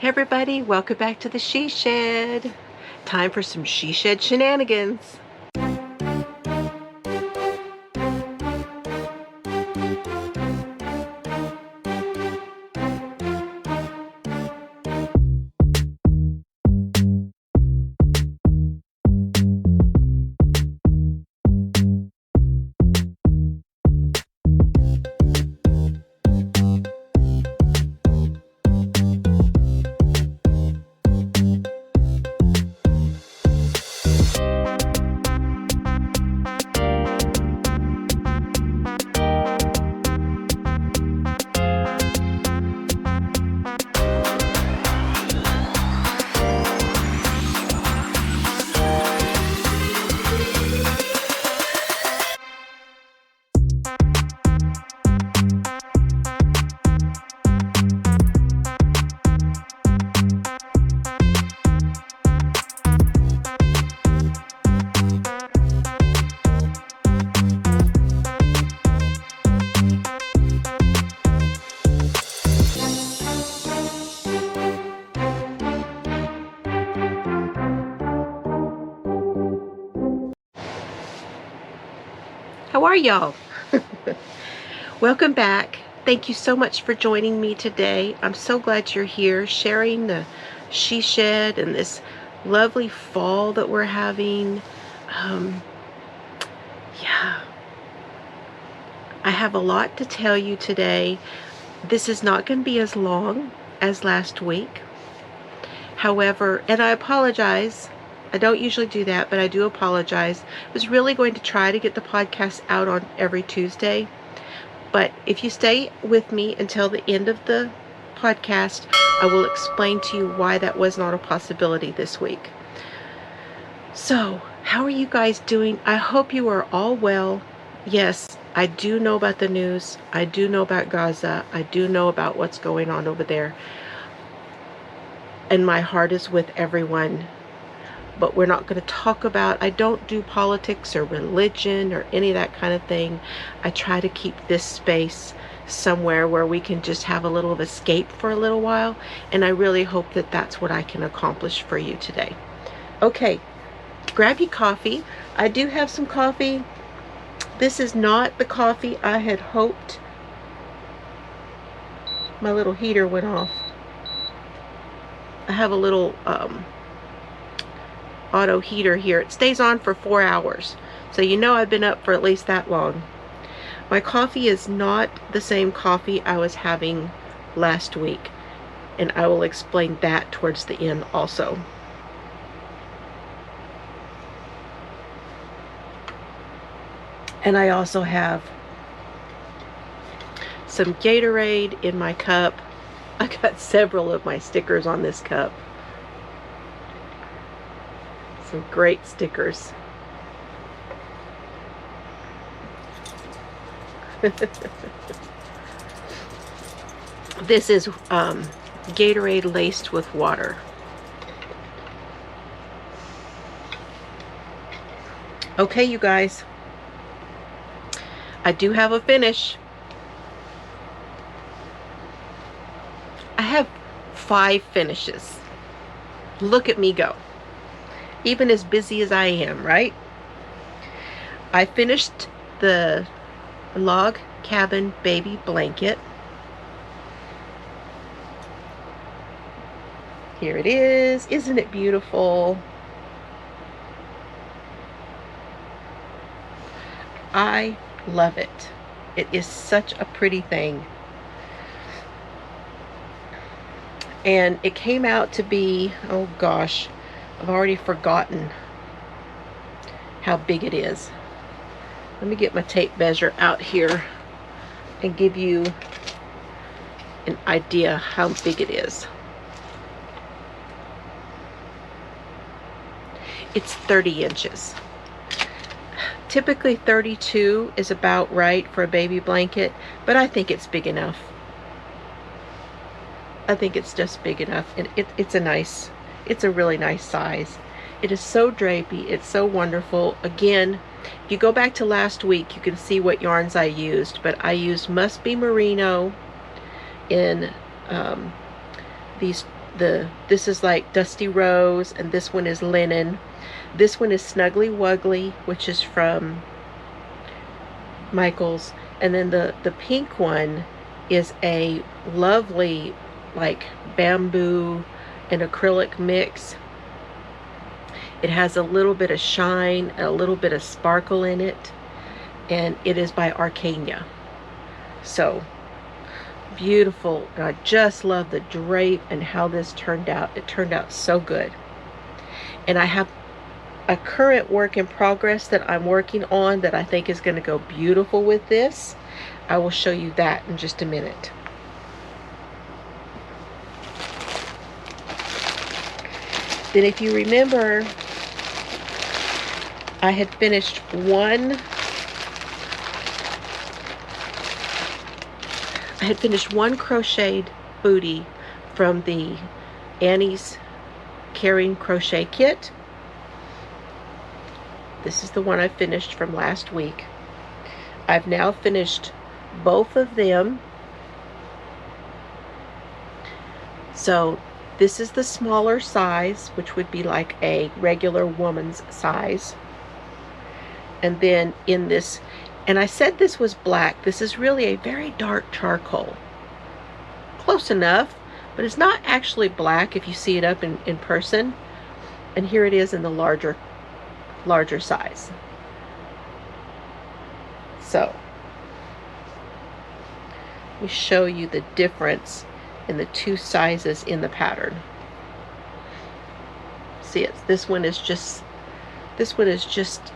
Hey everybody, welcome back to the She Shed. Time for some She Shed shenanigans. How are y'all? Welcome back. Thank you so much for joining me today. I'm so glad you're here sharing the She Shed and this lovely fall that we're having. Yeah, I have a lot to tell you today. This is not going to be as long as last week. However, and I apologize. I don't usually do that, but I do apologize. I was really going to try to get the podcast out on every Tuesday. But if you stay with me until the end of the podcast, I will explain to you why that was not a possibility this week. So, how are you guys doing? I hope you are all well. Yes, I do know about the news. I do know about Gaza. I do know about what's going on over there. And my heart is with everyone. But we're not going to talk about, I don't do politics or religion or any of that kind of thing. I try to keep this space somewhere where we can just have a little of escape for a little while. And I really hope that that's what I can accomplish for you today. Okay, grab your coffee. I do have some coffee. This is not the coffee I had hoped. My little heater went off. I have a little auto heater here. It stays on for 4 hours, so you know I've been up for at least that long. My coffee is not the same coffee I was having last week, and I will explain that towards the end also. And I also have some Gatorade in my cup. I got several of my stickers on this cup. Some great stickers. This is Gatorade laced with water. Okay, you guys. I do have a finish. I have 5 finishes. Look at me go. Even as busy as I am, right? I finished the log cabin baby blanket. Here it is. Isn't it beautiful? I love it. It is such a pretty thing. And it came out to be, oh gosh, I've already forgotten how big it is. Let me get my tape measure out here and give you an idea how big it is. It's 30 inches. Typically 32 is about right for a baby blanket, but I think it's big enough. I think it's just big enough, and it's a really nice size. It is so drapey. It's so wonderful. Again, if you go back to last week, you can see what yarns I used, but I used Must Be Merino in these this is like Dusty Rose, and this one is Linen. This one is Snuggly Wuggly, which is from Michaels. And then the pink one is a lovely like bamboo and acrylic mix. It has a little bit of shine and a little bit of sparkle in it, and it is by Arcania. So beautiful. And I just love the drape and how this turned out. It turned out so good. And I have a current work in progress that I'm working on that I think is going to go beautiful with this. I will show you that in just a minute. Then if you remember, I had finished one crocheted booty from the Annie's Caring Crochet Kit. This is the one I finished from last week. I've now finished both of them. So this is the smaller size, which would be like a regular woman's size. And then in this, and I said this was black, this is really a very dark charcoal. Close enough, but it's not actually black if you see it up in person. And here it is in the larger size. So let me show you the difference in the two sizes in the pattern. See, this one is just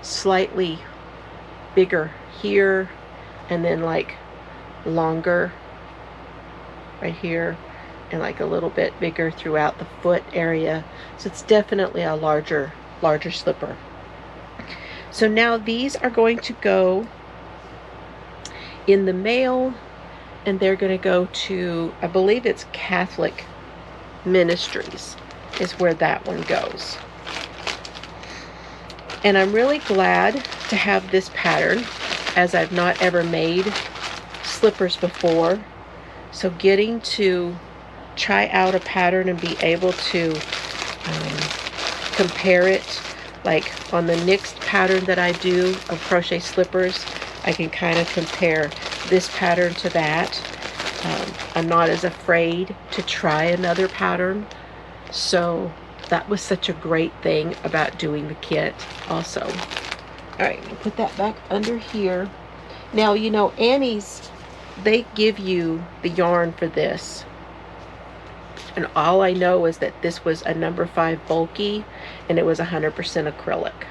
slightly bigger here, and then like longer right here, and like a little bit bigger throughout the foot area. So it's definitely a larger slipper. So now these are going to go in the mail, and they're going to go to, I believe it's Catholic Ministries is where that one goes. And I'm really glad to have this pattern, as I've not ever made slippers before. So getting to try out a pattern and be able to compare it, like on the next pattern that I do of crochet slippers, I can kind of compare this pattern to that. I'm not as afraid to try another pattern. So that was such a great thing about doing the kit also. All right, put that back under here. Now, you know, Annie's, they give you the yarn for this. And all I know is that this was a number 5 bulky, and it was 100% acrylic.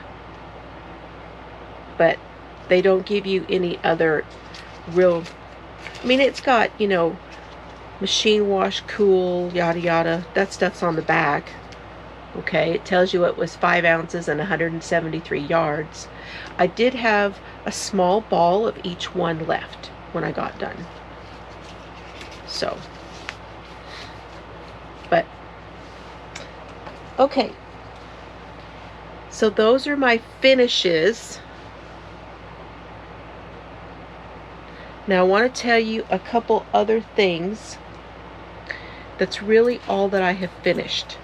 But they don't give you any other real, I mean, it's got, you know, machine wash, cool, yada yada. That stuff's on the back. Okay, it tells you it was 5 ounces and 173 yards. I did have a small ball of each one left when I got done. So, but, okay. So those are my finishes. Now I want to tell you a couple other things. That's really all that I have finished.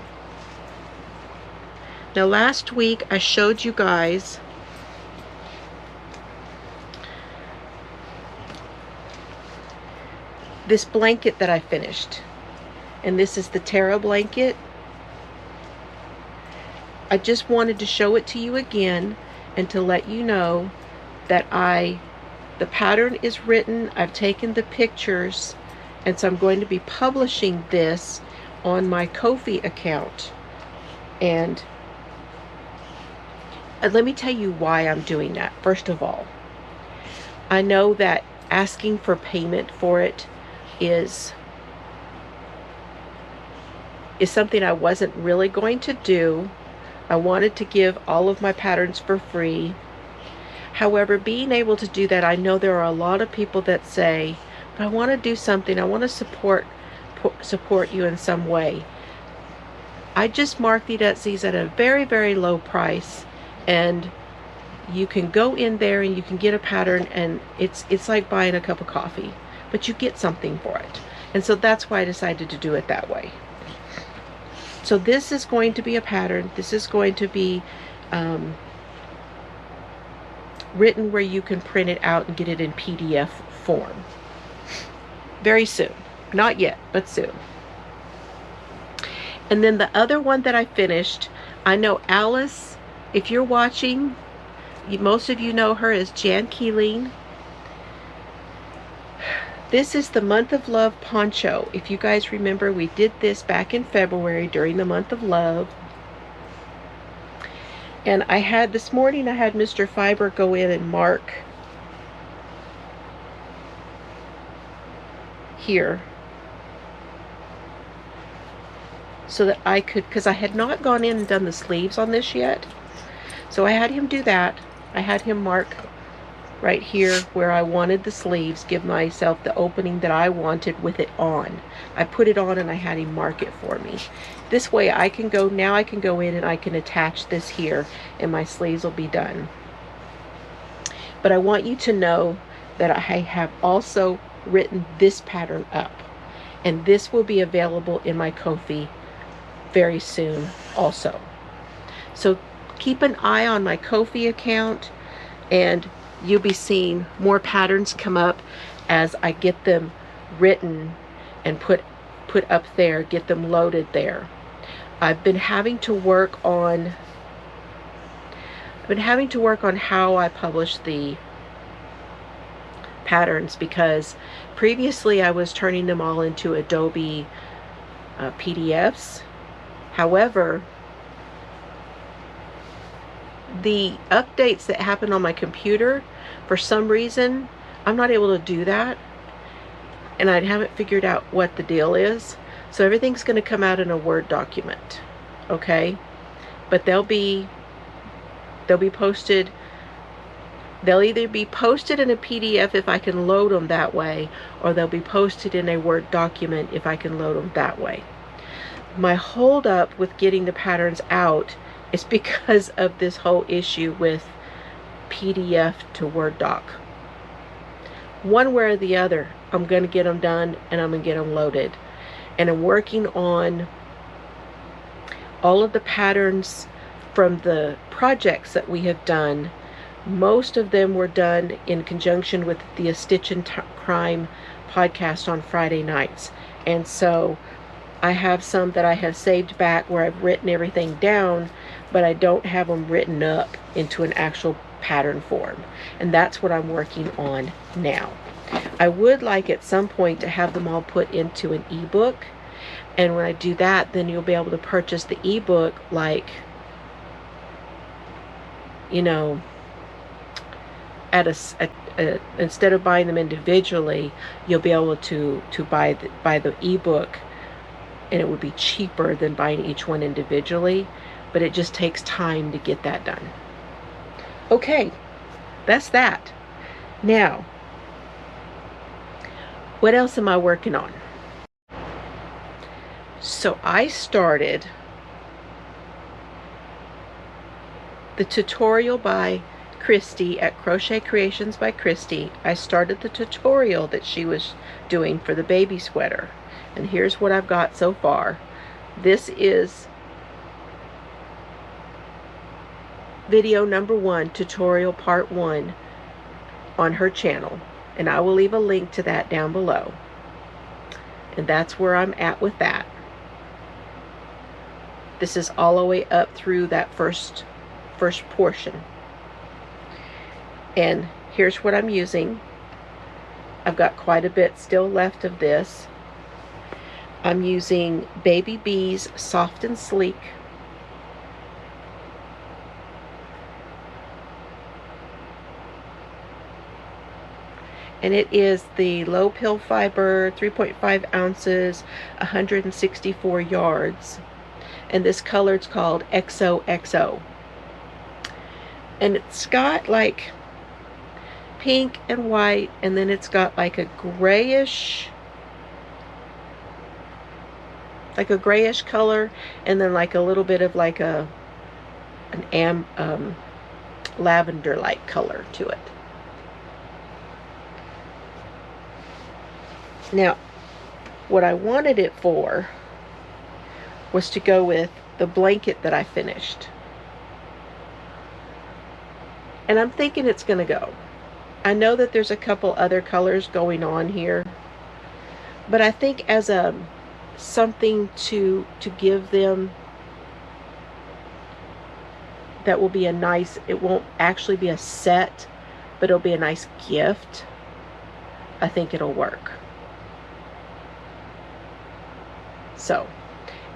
Now last week I showed you guys this blanket that I finished. And this is the Terra blanket. I just wanted to show it to you again and to let you know that the pattern is written, I've taken the pictures, and so I'm going to be publishing this on my Ko-fi account. And let me tell you why I'm doing that. First of all, I know that asking for payment for it is something I wasn't really going to do. I wanted to give all of my patterns for free. However, being able to do that, I know there are a lot of people that say, but I want to do something, I want to support you in some way. I just marked these at a very, very low price, and you can go in there and you can get a pattern, and it's like buying a cup of coffee, but you get something for it. And so that's why I decided to do it that way. So this is going to be a pattern. This is going to be written where you can print it out and get it in PDF form. Very soon. Not yet, but soon. And then the other one that I finished, I know Alice, if you're watching, most of you know her as Jan Keeling. This is the Month of Love poncho. If you guys remember, we did this back in February during the month of love. And this morning I had Mr. Fiber go in and mark here so that I could, because I had not gone in and done the sleeves on this yet. So I had him do that. I had him mark right here where I wanted the sleeves, give myself the opening that I wanted with it on. I put it on and I had him mark it for me. This way I can go in and I can attach this here and my sleeves will be done. But I want you to know that I have also written this pattern up, and this will be available in my Ko-fi very soon also. So keep an eye on my Ko-fi account, and you'll be seeing more patterns come up as I get them written and put up there, get them loaded there. I've been having to work on how I publish the patterns, because previously I was turning them all into Adobe PDFs. However, the updates that happen on my computer, for some reason, I'm not able to do that, and I haven't figured out what the deal is. So everything's going to come out in a Word document, okay? But they'll be posted. They'll either be posted in a PDF if I can load them that way, or they'll be posted in a Word document if I can load them that way. My hold up with getting the patterns out is because of this whole issue with PDF to Word doc. One way or the other, I'm going to get them done and I'm going to get them loaded. And I'm working on all of the patterns from the projects that we have done. Most of them were done in conjunction with the Stitch and Crime podcast on Friday nights. And so I have some that I have saved back where I've written everything down, but I don't have them written up into an actual pattern form. And that's what I'm working on now. I would like at some point to have them all put into an ebook. And when I do that, then you'll be able to purchase the ebook, like, you know, instead of buying them individually, you'll be able to buy the ebook, and it would be cheaper than buying each one individually, but it just takes time to get that done. Okay, that's that. Now, what else am I working on? So I started the tutorial by Christy at Crochet Creations by Christy. I started the tutorial that she was doing for the baby sweater. And here's what I've got so far. This is video number 1, tutorial part 1 on her channel. And I will leave a link to that down below. And that's where I'm at with that. This is all the way up through that first portion. And here's what I'm using. I've got quite a bit still left of this. I'm using Baby B's Soft and Sleek. And it is the low pill fiber, 3.5 ounces, 164 yards. And this color is called XOXO. And it's got like pink and white, and then it's got like a grayish color, and then like a little bit of like an lavender like color to it. Now, what I wanted it for was to go with the blanket that I finished. And I'm thinking it's going to go. I know that there's a couple other colors going on here, but I think as a something to give them that will be a nice, it won't actually be a set, but it'll be a nice gift. I think it'll work. So,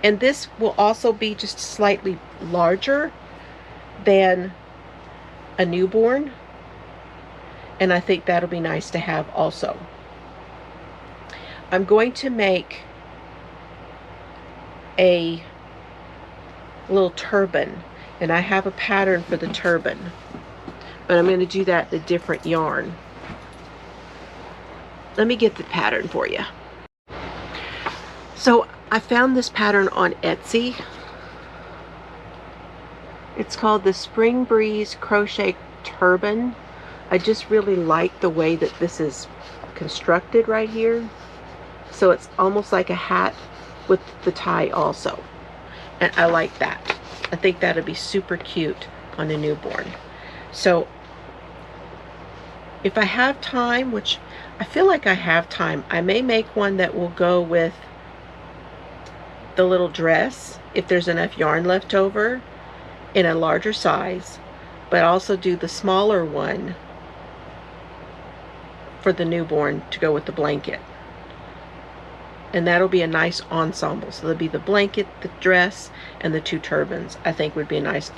and this will also be just slightly larger than a newborn, and I think that'll be nice to have also. I'm going to make a little turban, and I have a pattern for the turban, but I'm going to do that in a different yarn. Let me get the pattern for you. So I found this pattern on Etsy. It's called the Spring Breeze Crochet Turban. I just really like the way that this is constructed right here. So it's almost like a hat with the tie also. And I like that. I think that'd be super cute on a newborn. So if I have time, which I feel like I have time, I may make one that will go with the little dress if there's enough yarn left over in a larger size, but also do the smaller one for the newborn to go with the blanket. And that'll be a nice ensemble. So there'll be the blanket, the dress, and the two turbans. I think would be nice.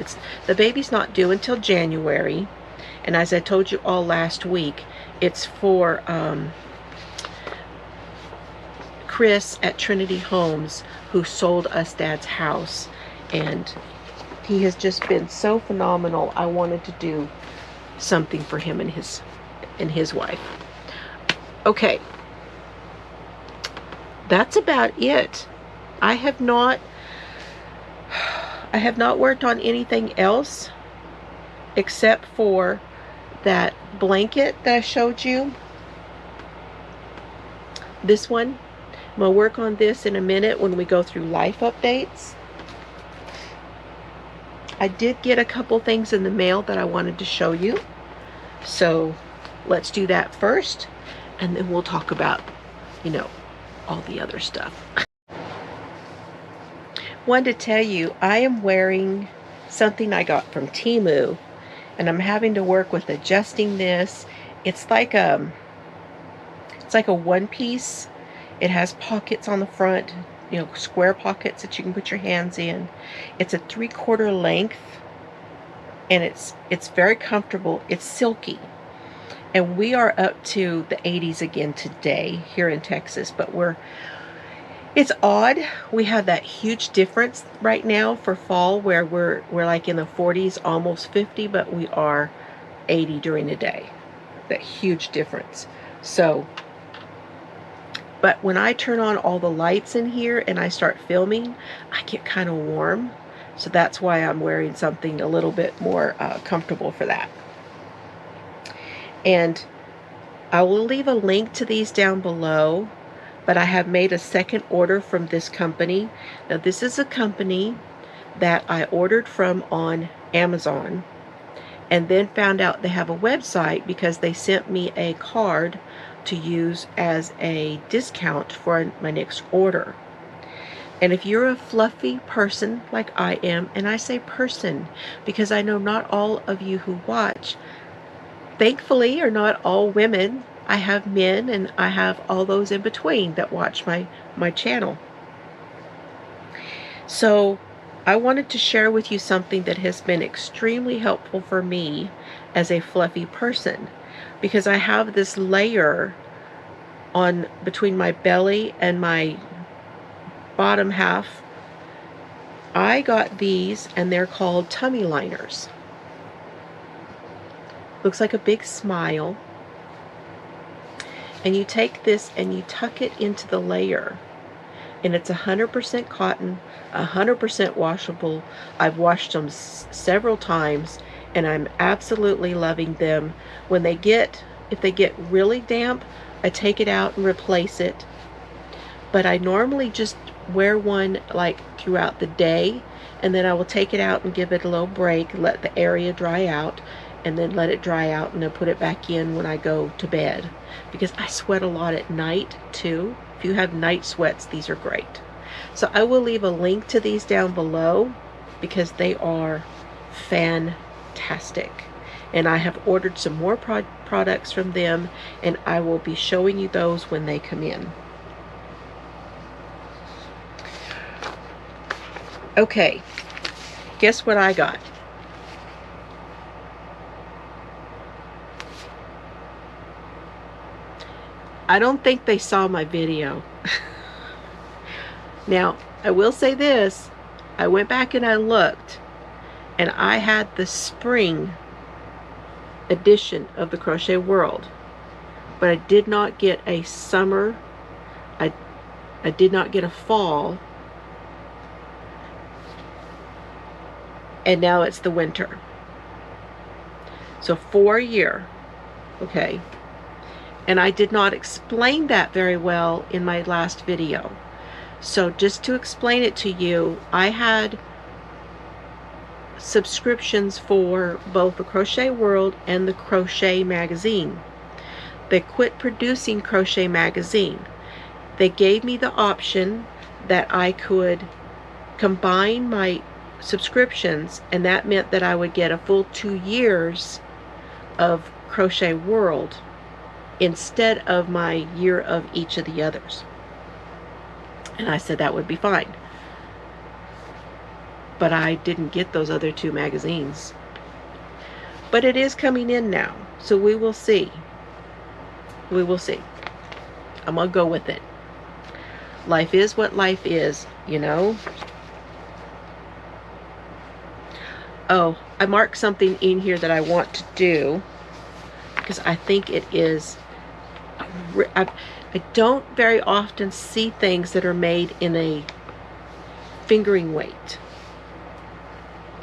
The baby's not due until January, and as I told you all last week, it's for Chris at Trinity Homes, who sold us Dad's house, and he has just been so phenomenal. I wanted to do something for him and his wife. Okay, that's about it. I have not worked on anything else except for that blanket that I showed you. This one. I'm going to work on this in a minute when we go through life updates. I did get a couple things in the mail that I wanted to show you. So let's do that first, and then we'll talk about, all the other stuff. Wanted to tell you, I am wearing something I got from Temu, and I'm having to work with adjusting this. It's like a one piece. It has pockets on the front, square pockets that you can put your hands in. It's a 3/4 length, and it's very comfortable. It's silky. And we are up to the 80s again today here in Texas, but it's odd. We have that huge difference right now for fall where we're like in the 40s, almost 50, but we are 80 during the day. That huge difference. So, but when I turn on all the lights in here and I start filming, I get kind of warm. So that's why I'm wearing something a little bit more comfortable for that. And I will leave a link to these down below, but I have made a second order from this company. Now this is a company that I ordered from on Amazon and then found out they have a website because they sent me a card to use as a discount for my next order. And if you're a fluffy person like I am, and I say person because I know not all of you who watch, thankfully, are not all women. I have men, and I have all those in between that watch my channel. So I wanted to share with you something that has been extremely helpful for me as a fluffy person, because I have this layer on between my belly and my bottom half. I got these, and they're called tummy liners. Looks like a big smile. And you take this and you tuck it into the layer. And it's 100% cotton, 100% washable. I've washed them several times, and I'm absolutely loving them. When if they get really damp, I take it out and replace it. but I normally just wear one like throughout the day, and then I will take it out and give it a little break, let the area dry out, and then let it dry out, and then put it back in when I go to bed, because I sweat a lot at night too. If you have night sweats, these are great. So I will leave a link to these down below because they are fantastic. And I have ordered some more products from them, and I will be showing you those when they come in. Okay, guess what I got? I don't think they saw my video. Now, I will say this. I went back and I looked, and I had the spring edition of the Crochet World, but I did not get a summer. I did not get a fall, and now it's the winter. So for a year, okay. And I did not explain that very well in my last video. So just to explain it to you, I had subscriptions for both the Crochet World and the Crochet Magazine. They quit producing Crochet Magazine. They gave me the option that I could combine my subscriptions, and that meant that I would get a full 2 years of Crochet World instead of my year of each of the others. And I said that would be fine. But I didn't get those other 2 magazines. But it is coming in now, so we will see. We will see. I'm gonna go with it. Life is what life is, you know. Oh, I marked something in here that I want to do because I think it is. I don't very often see things that are made in a fingering weight.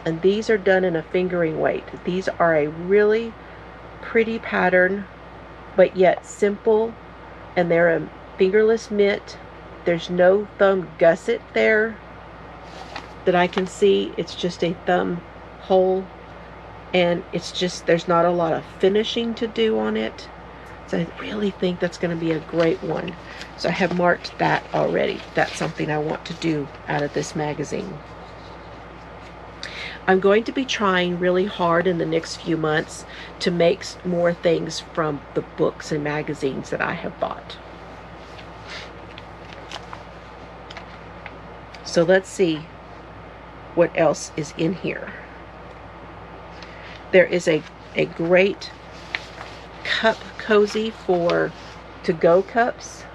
And these are done in a fingering weight. These are a really pretty pattern, but yet simple, and they're a fingerless mitt. There's no thumb gusset there that I can see. It's just a thumb hole, and it's just, there's not a lot of finishing to do on it. So I really think that's going to be a great one. So I have marked that already. That's something I want to do out of this magazine. I'm going to be trying really hard in the next few months to make more things from the books and magazines that I have bought. So let's see what else is in here. There is a great cup cozy for to-go cups.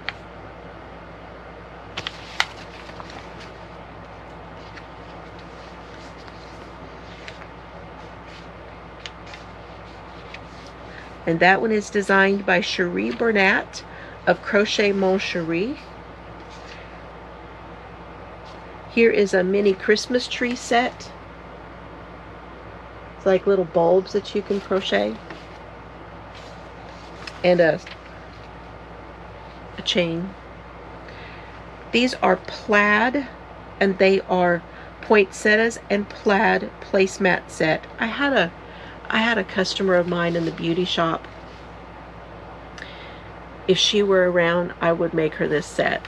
And that one is designed by Cherie Burnett of Crochet Mon Cherie. Here is a mini Christmas tree set. It's like little bulbs that you can crochet. And a chain. These are plaid, and they are poinsettias and plaid placemat set. I had a customer of mine in the beauty shop. If she were around, I would make her this set.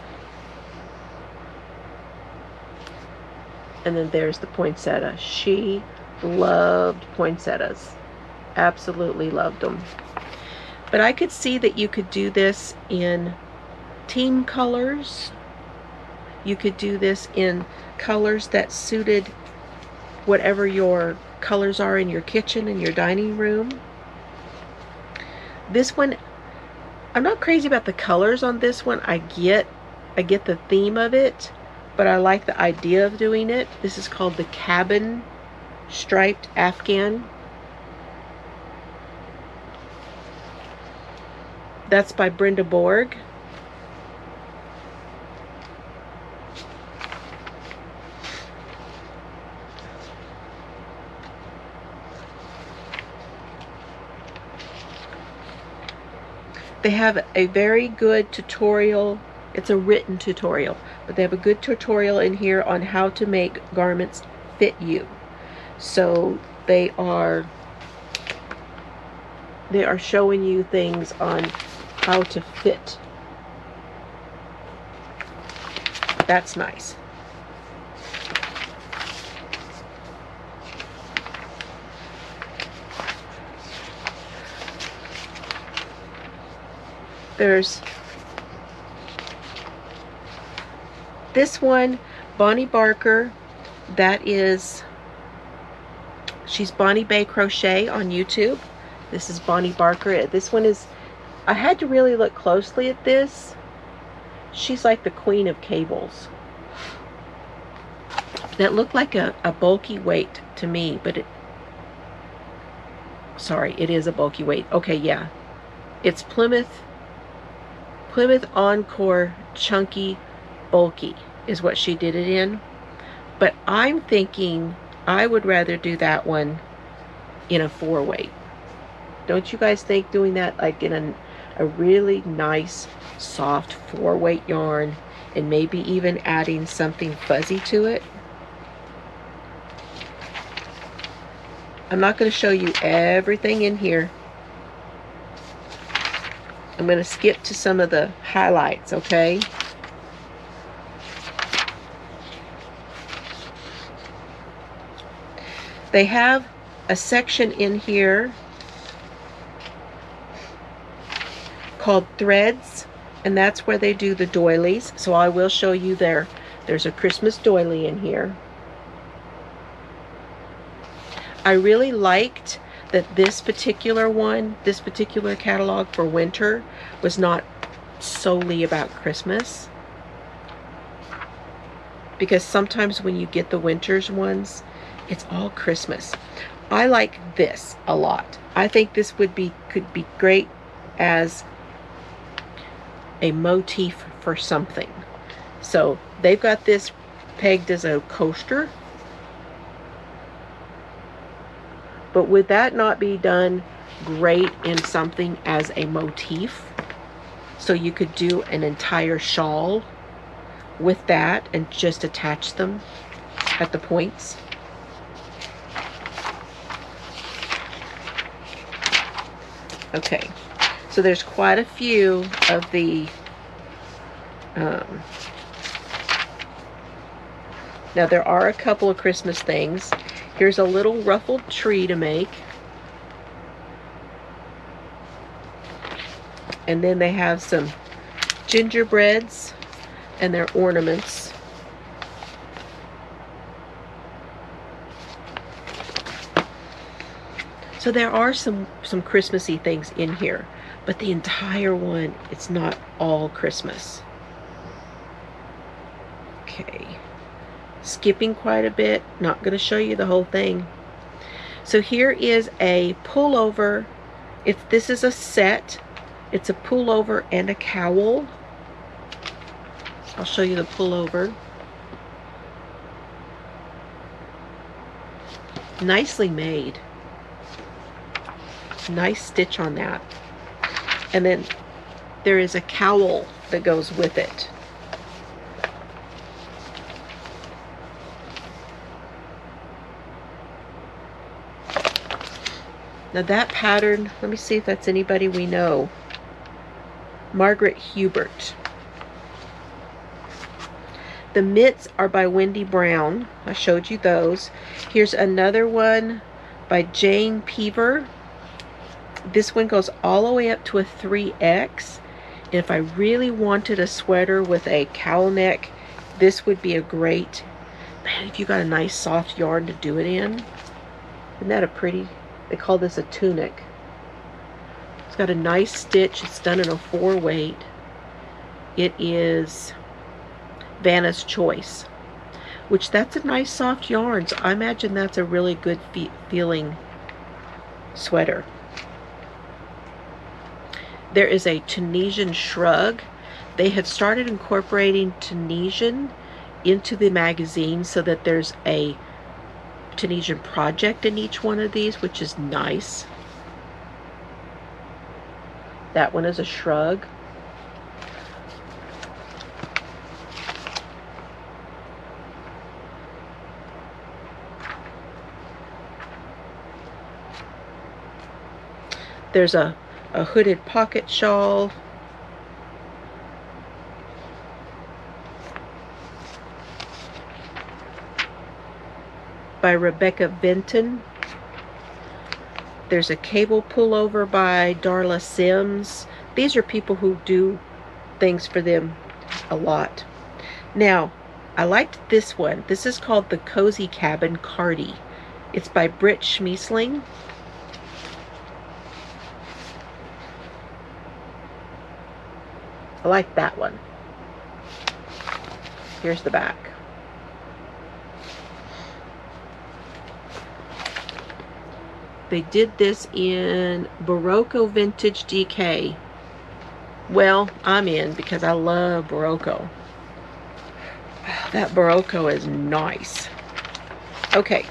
And then there's the poinsettia. She loved poinsettias. Absolutely loved them. But I could see that you could do this in team colors. You could do this in colors that suited whatever your colors are in your kitchen and your dining room. This one, I'm not crazy about the colors on this one. I get the theme of it, but I like the idea of doing it. This is called the Cabin Striped Afghan. That's by Brenda Borg. They have a very good tutorial It's a written tutorial, but they have a good tutorial in here on how to make garments fit you. So they are showing you things on how to fit. That's nice. There's this one, Bonnie Barker. That is, she's Bonnie Bay Crochet on YouTube. This is Bonnie Barker. This one is, I had to really look closely at this. She's like the queen of cables. That looked like a bulky weight to me, but it, sorry, it is a bulky weight. Okay, yeah. It's Plymouth Encore Chunky Bulky is what she did it in. But I'm thinking I would rather do that one in a 4-weight. Don't you guys think doing that like in a really nice soft 4-weight yarn and maybe even adding something fuzzy to it? I'm not going to show you everything in here. I'm going to skip to some of the highlights, okay? They have a section in here called Threads, and that's where they do the doilies. So I will show you there. There's a Christmas doily in here. I really liked that this particular one, this particular catalog for winter, was not solely about Christmas. Because sometimes when you get the winter's ones, it's all Christmas. I like this a lot. I think this could be great as a motif for something. So they've got this pegged as a coaster. But would that not be done great in something as a motif? So you could do an entire shawl with that and just attach them at the points. Okay, so there's quite a few of the now there are a couple of Christmas things. Here's a little ruffled tree to make. And then they have some gingerbreads and their ornaments. So there are some Christmassy things in here, but the entire one, it's not all Christmas. Okay. Skipping quite a bit, not going to show you the whole thing. So here is a pullover. This is a set. It's a pullover and a cowl. I'll show you the pullover. Nicely made. Nice stitch on that. And then there is a cowl that goes with it. Now that pattern, let me see if that's anybody we know. Margaret Hubert. The mitts are by Wendy Brown. I showed you those. Here's another one by Jane Peaver. This one goes all the way up to a 3X. And if I really wanted a sweater with a cowl neck, this would be a great, man, if you got a nice soft yarn to do it in. Isn't that a pretty, they call this a tunic. It's got a nice stitch. It's done in a 4-weight. It is Vanna's Choice, which that's a nice soft yarn. So I imagine that's a really good feeling sweater. There is a Tunisian shrug. They have started incorporating Tunisian into the magazine so that there's a Tunisian project in each one of these, which is nice. That one is a shrug. There's a hooded pocket shawl. By Rebecca Vinton. There's a cable pullover by Darla Sims. These are people who do things for them a lot. Now, I liked this one. This is called the Cozy Cabin Cardi. It's by Britt Schmiesling. I like that one. Here's the back. They did this in Barocco Vintage DK. Well, I'm in because I love Barocco. That Barocco is nice. Okay,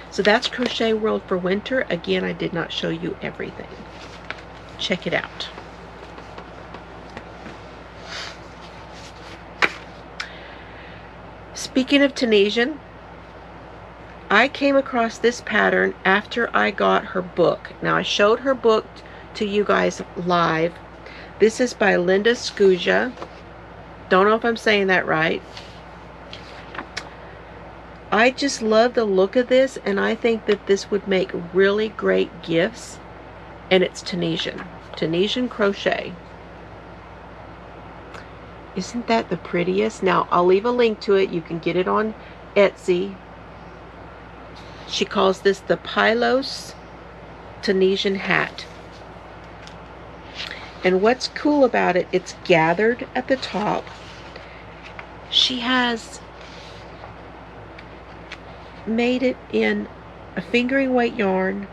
so that's Crochet World for winter. Again, I did not show you everything. Check it out. Speaking of Tunisian, I came across this pattern after I got her book. Now, I showed her book to you guys live. This is by Linda Scuja. Don't know if I'm saying that right. I just love the look of this, and I think that this would make really great gifts. And it's Tunisian crochet. Isn't that the prettiest? Now, I'll leave a link to it. You can get it on Etsy. She calls this the Pylos Tunisian Hat. And what's cool about it, it's gathered at the top. She has made it in a fingering weight yarn,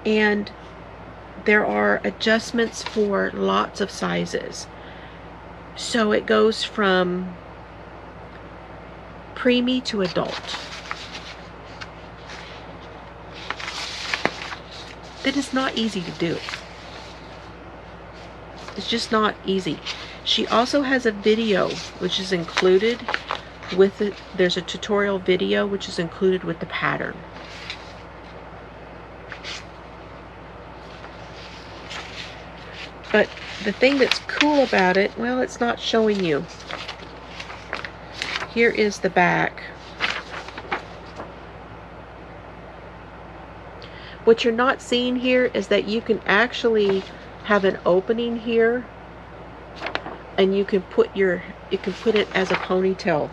and there are adjustments for lots of sizes. So it goes from preemie to adult. That is not easy to do. It's just not easy. She also has a video which is included with it. There's a tutorial video which is included with the pattern. But the thing that's cool about it, well, it's not showing you. Here is the back. What you're not seeing here is that you can actually have an opening here, and you can put it as a ponytail.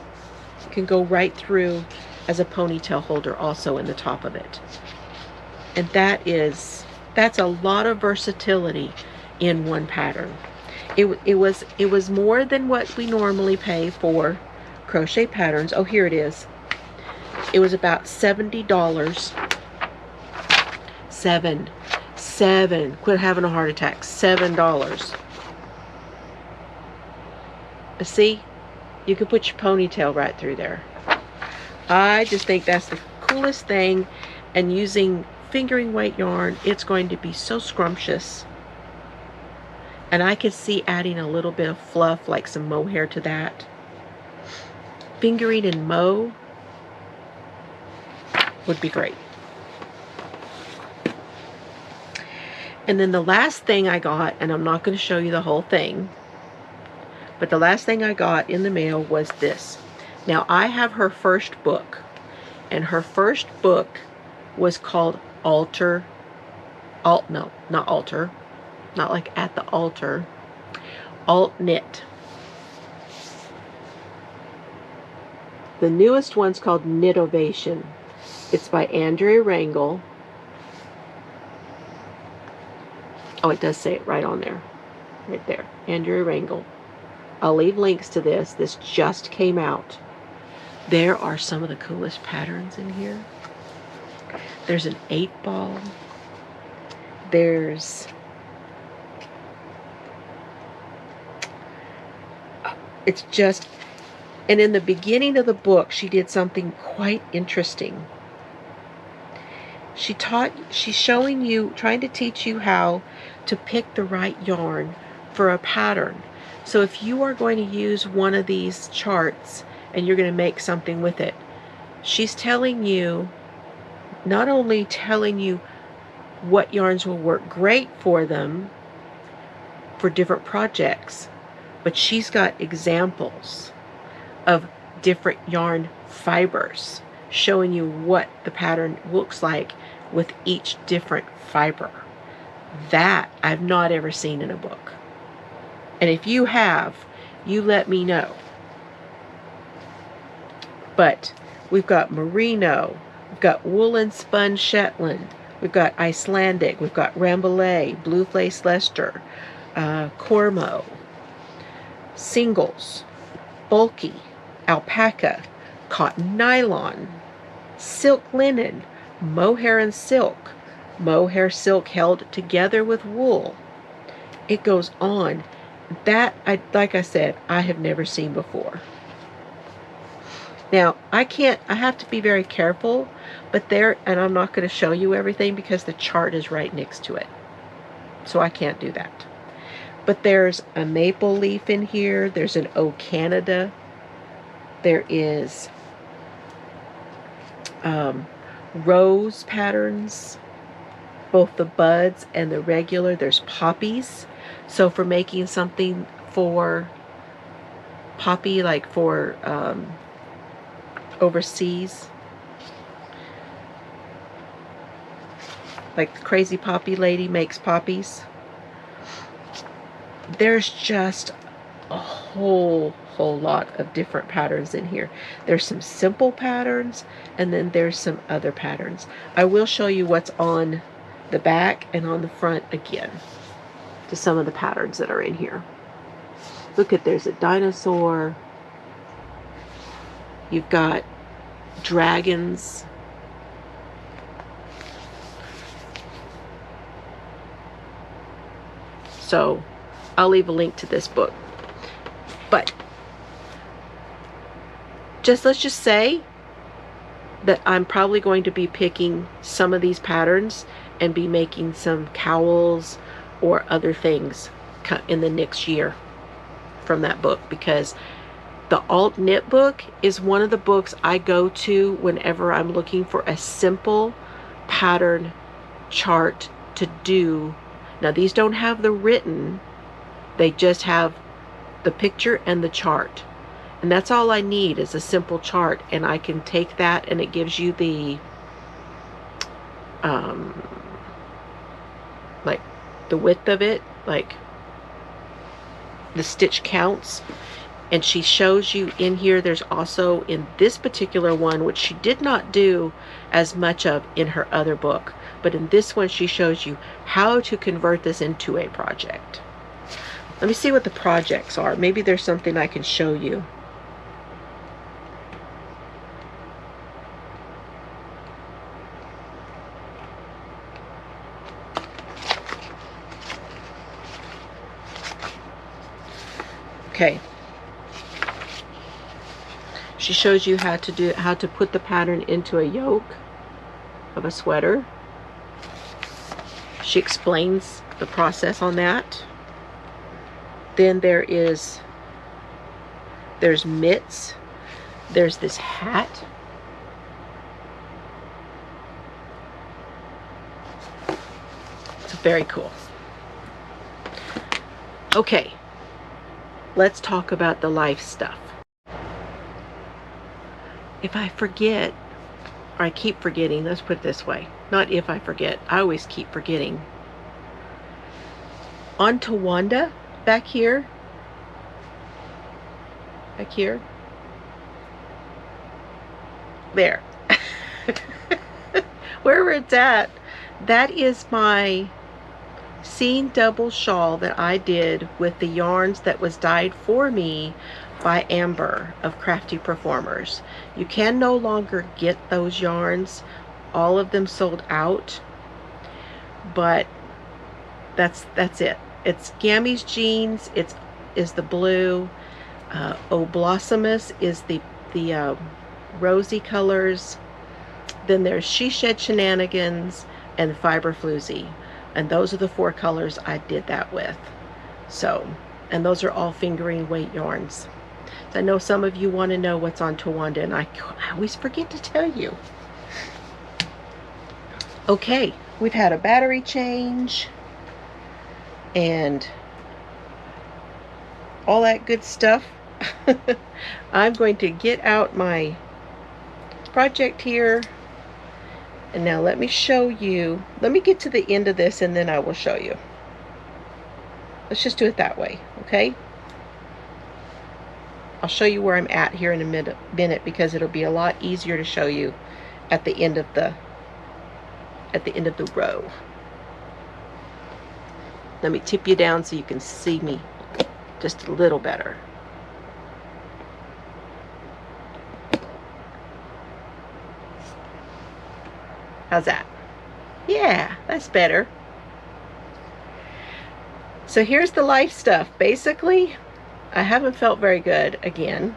It can go right through as a ponytail holder also in the top of it. And that's a lot of versatility in one pattern. It was more than what we normally pay for crochet patterns. Oh, here it is. It was about $70. Seven. Quit having a heart attack. $7. But see, you can put your ponytail right through there. I just think that's the coolest thing. And using fingering weight yarn, it's going to be so scrumptious. And I could see adding a little bit of fluff, like some mohair to that. Fingering and mow would be great. And then the last thing I got, and I'm not going to show you the whole thing, but the last thing I got in the mail was this. Now, I have her first book, and her first book was called not like at the altar, Alt Knit. The newest one's called Knitovation. It's by Andrea Rangel. Oh, it does say it right on there. Right there. Andrea Rangel. I'll leave links to this. This just came out. There are some of the coolest patterns in here. There's an 8-ball. There's... It's just... And in the beginning of the book, she did something quite interesting. She's showing you, trying to teach you how to pick the right yarn for a pattern. So if you are going to use one of these charts and you're going to make something with it, she's telling you, not only telling you what yarns will work great for them for different projects. But she's got examples of different yarn fibers showing you what the pattern looks like with each different fiber. That I've not ever seen in a book. And if you have, you let me know. But we've got merino, we've got woolen spun Shetland, we've got Icelandic, we've got Rambouillet, Blue Face Leicester, Cormo, singles, bulky, alpaca, cotton nylon, silk linen, mohair and silk, mohair silk held together with wool. It goes on. That, like I said, I have never seen before. Now, I have to be very careful, but and I'm not going to show you everything because the chart is right next to it. So I can't do that. But there's a maple leaf in here. There's an O Canada. There is rose patterns, both the buds and the regular. There's poppies. So for making something for poppy, like for overseas, like the crazy poppy lady makes poppies. There's just a whole lot of different patterns in here. There's some simple patterns, and then there's some other patterns. I will show you what's on the back and on the front again to some of the patterns that are in here. Look at, there's a dinosaur. You've got dragons. So I'll leave a link to this book. But let's just say that I'm probably going to be picking some of these patterns and be making some cowls or other things in the next year from that book, because the Alt Knit book is one of the books I go to whenever I'm looking for a simple pattern chart to do. Now, these don't have the written, they just have the picture and the chart. And that's all I need, is a simple chart. And I can take that and it gives you the, like the width of it, like the stitch counts. And she shows you in here, there's also in this particular one, which she did not do as much of in her other book, but in this one she shows you how to convert this into a project. Let me see what the projects are. Maybe there's something I can show you. Okay. She shows you how to put the pattern into a yoke of a sweater. She explains the process on that. Then there's mitts. There's this hat. It's very cool. Okay, let's talk about the life stuff. If I forget, or I keep forgetting, let's put it this way. Not if I forget, I always keep forgetting. On Tawanda, back here, there, wherever it's at, that is my seam double shawl that I did with the yarns that was dyed for me by Amber of Crafty Performers. You can no longer get those yarns. All of them sold out, but that's it. It's Gammy's Jeans, is the blue, O Blossomus is the rosy colors, then there's She Shed Shenanigans and Fiber Floozie, and those are the 4 colors I did that with. So, and those are all fingering weight yarns. So I know some of you want to know what's on Tawanda, and I always forget to tell you. Okay, we've had a battery change and all that good stuff. I'm going to get out my project here, and now let me show you. Let me get to the end of this and then I will show you. Let's just do it that way, okay? I'll show you where I'm at here in a minute because it'll be a lot easier to show you at the end of the row. Let me tip you down so you can see me just a little better. How's that? Yeah, that's better. So here's the life stuff. Basically, I haven't felt very good again.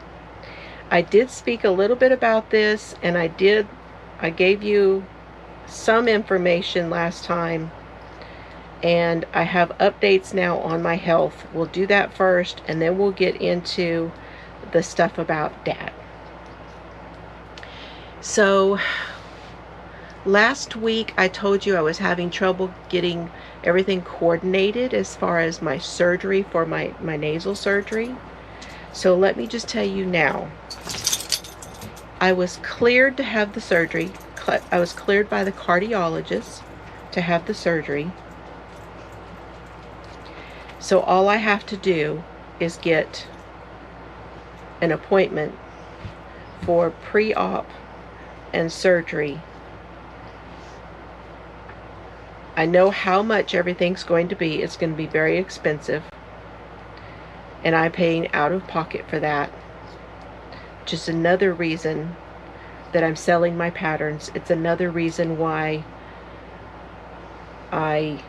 I did speak a little bit about this, and I gave you some information last time, and I have updates now on my health. We'll do that first, and then we'll get into the stuff about Dad. So last week I told you I was having trouble getting everything coordinated as far as my surgery for my nasal surgery. So let me just tell you now, I was cleared to have the surgery. I was cleared by the cardiologist to have the surgery. So all I have to do is get an appointment for pre-op and surgery. I know how much everything's going to be. It's going to be very expensive, and I'm paying out of pocket for that. Just another reason that I'm selling my patterns. It's another reason why I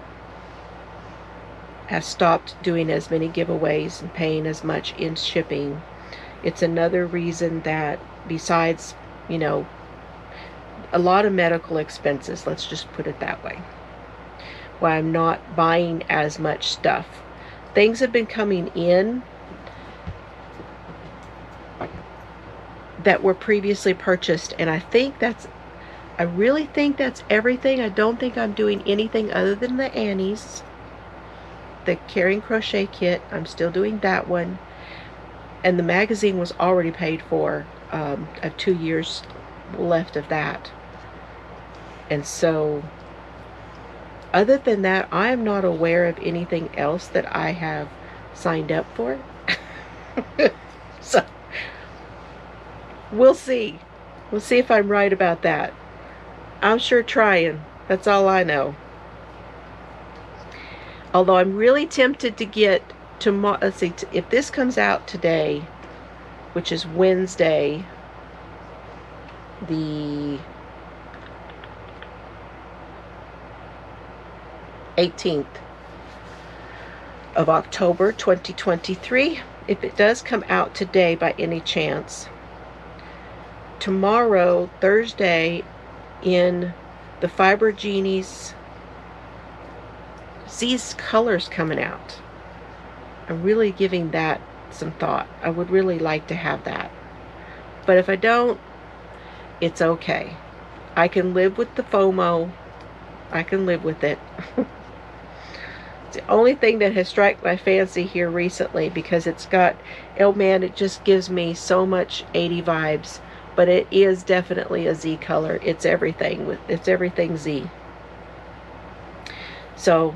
have stopped doing as many giveaways and paying as much in shipping. It's another reason that, besides, you know, a lot of medical expenses, let's just put it that way, why I'm not buying as much stuff. Things have been coming in that were previously purchased, and I really think that's everything. I don't think I'm doing anything other than the Annie's, the Caring Crochet kit. I'm still doing that one, and the magazine was already paid for. I have 2 years left of that, and so other than that, I am not aware of anything else that I have signed up for. So we'll see. We'll see if I'm right about that. I'm sure trying. That's all I know. Although I'm really tempted to get tomorrow. Let's see, if this comes out today, which is Wednesday, the 18th of October 2023. If it does come out today by any chance, tomorrow, Thursday, in the Fiber Genies, Z's colors coming out. I'm really giving that some thought. I would really like to have that. But if I don't, it's okay. I can live with the FOMO. I can live with it. It's the only thing that has struck my fancy here recently, because it's got, oh man, it just gives me so much 80 vibes. But it is definitely a Z color. It's everything. It's everything Z. So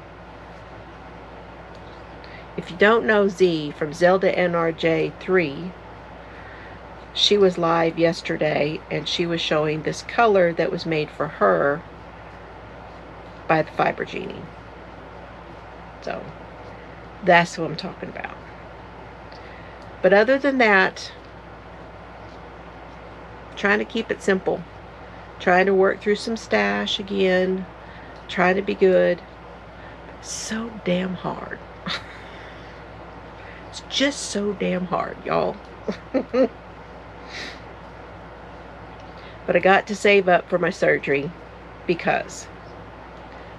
if you don't know Z from Zelda NRJ 3, she was live yesterday and she was showing this color that was made for her by the Fiber Genie. So that's what I'm talking about. But other than that, trying to keep it simple, trying to work through some stash again, trying to be good. So damn hard. It's just so damn hard, y'all. But I got to save up for my surgery, because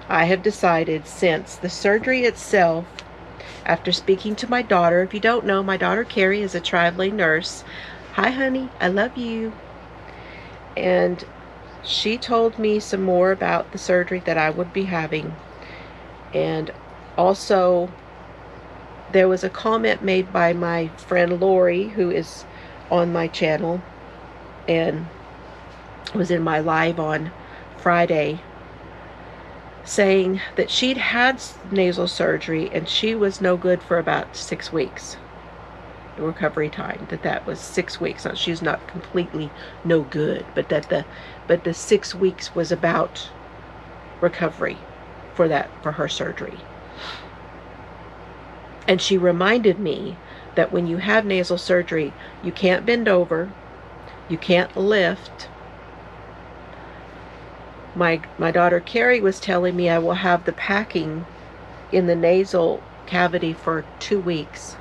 I have decided, since the surgery itself, after speaking to my daughter, if you don't know, my daughter Carrie is a traveling nurse. Hi honey, I love you. And She told me some more about the surgery that I would be having. And also, there was a comment made by my friend Lori, who is on my channel and was in my live on Friday, saying that she'd had nasal surgery and she was no good for about 6 weeks. The recovery time, that was 6 weeks. Now, she's not completely no good, but the 6 weeks was about recovery for her surgery. And she reminded me that when you have nasal surgery, you can't bend over, you can't lift. My daughter Carrie was telling me I will have the packing in the nasal cavity for 2 weeks.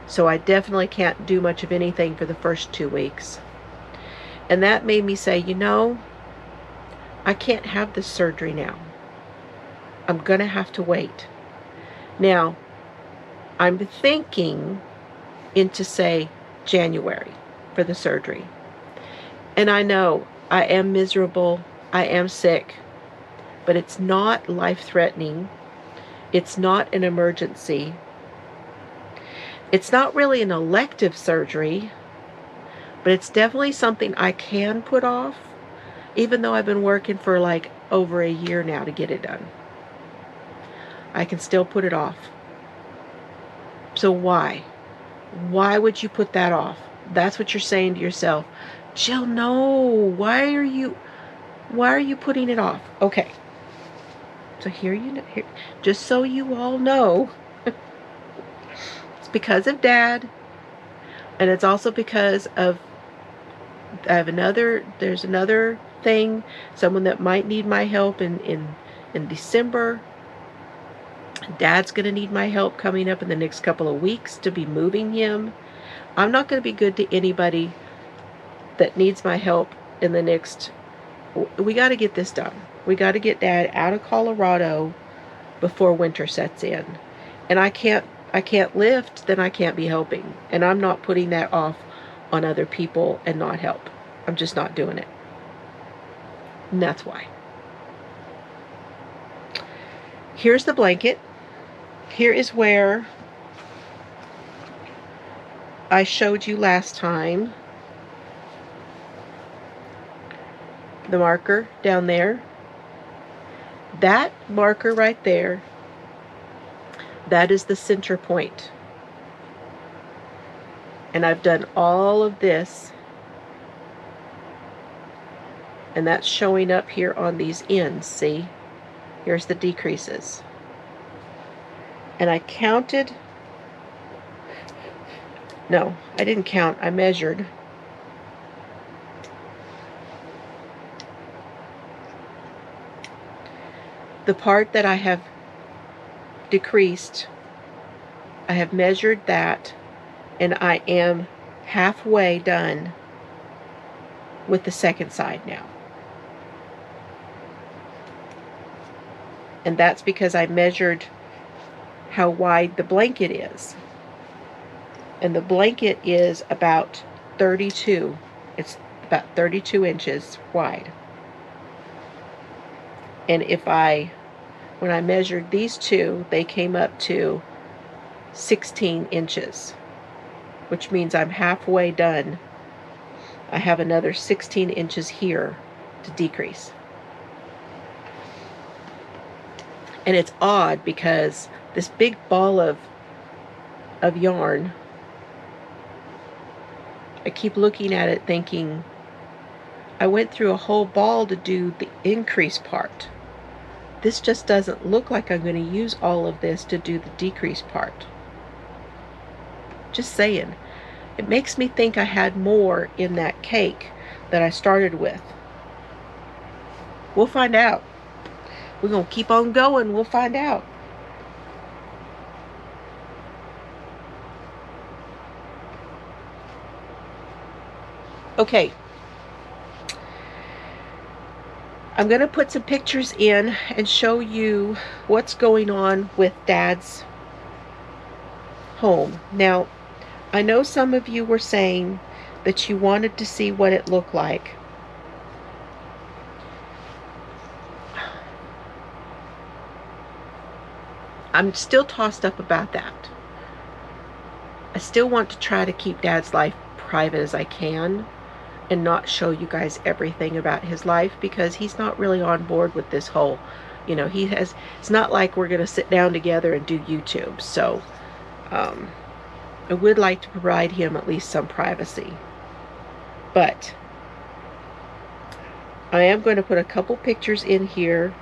So I definitely can't do much of anything for the first 2 weeks. And that made me say, you know, I can't have this surgery now. I'm going to have to wait. Now, I'm thinking into, say, January for the surgery. And I know I am miserable, I am sick, but it's not life-threatening. It's not an emergency. It's not really an elective surgery, but it's definitely something I can put off, even though I've been working for like over a year now to get it done. I can still put it off. So why? Why would you put that off? That's what you're saying to yourself. Jill, no. Why are you putting it off? Okay. So here, just so you all know, it's because of Dad, and it's also because of there's another thing, someone that might need my help in December. Dad's going to need my help coming up in the next couple of weeks to be moving him. I'm not going to be good to anybody that needs my help in the next... We got to get this done. We got to get Dad out of Colorado before winter sets in. And I can't lift, then I can't be helping. And I'm not putting that off on other people and not help. I'm just not doing it. And that's why. Here's the blanket. Here is where I showed you last time. The marker down there. That marker right there, that is the center point. And I've done all of this. And that's showing up here on these ends, see? Here's the decreases. And I counted. No, I didn't count. I measured. The part that I have decreased, I have measured that, and I am halfway done with the second side now. And that's because I measured how wide the blanket is. And the blanket is about 32. It's about 32 inches wide. And when I measured these two, they came up to 16 inches, which means I'm halfway done. I have another 16 inches here to decrease. And it's odd because this big ball of yarn, I keep looking at it thinking, I went through a whole ball to do the increase part. This just doesn't look like I'm going to use all of this to do the decrease part. Just saying. It makes me think I had more in that cake that I started with. We'll find out. We're going to keep on going. We'll find out. Okay. I'm going to put some pictures in and show you what's going on with Dad's home. Now, I know some of you were saying that you wanted to see what it looked like. I'm still tossed up about that. I still want to try to keep Dad's life private as I can and not show you guys everything about his life, because he's not really on board with this whole, it's not like we're going to sit down together and do YouTube. So I would like to provide him at least some privacy. But I am going to put a couple pictures in here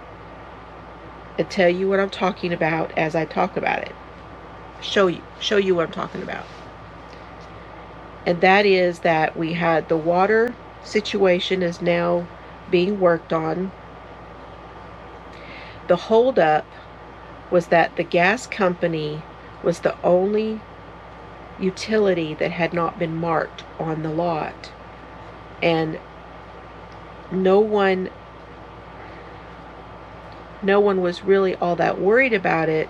and tell you what I'm talking about as I talk about it. Show you what I'm talking about. And that is that we had the water situation is now being worked on. The holdup was that the gas company was the only utility that had not been marked on the lot. And no one was really all that worried about it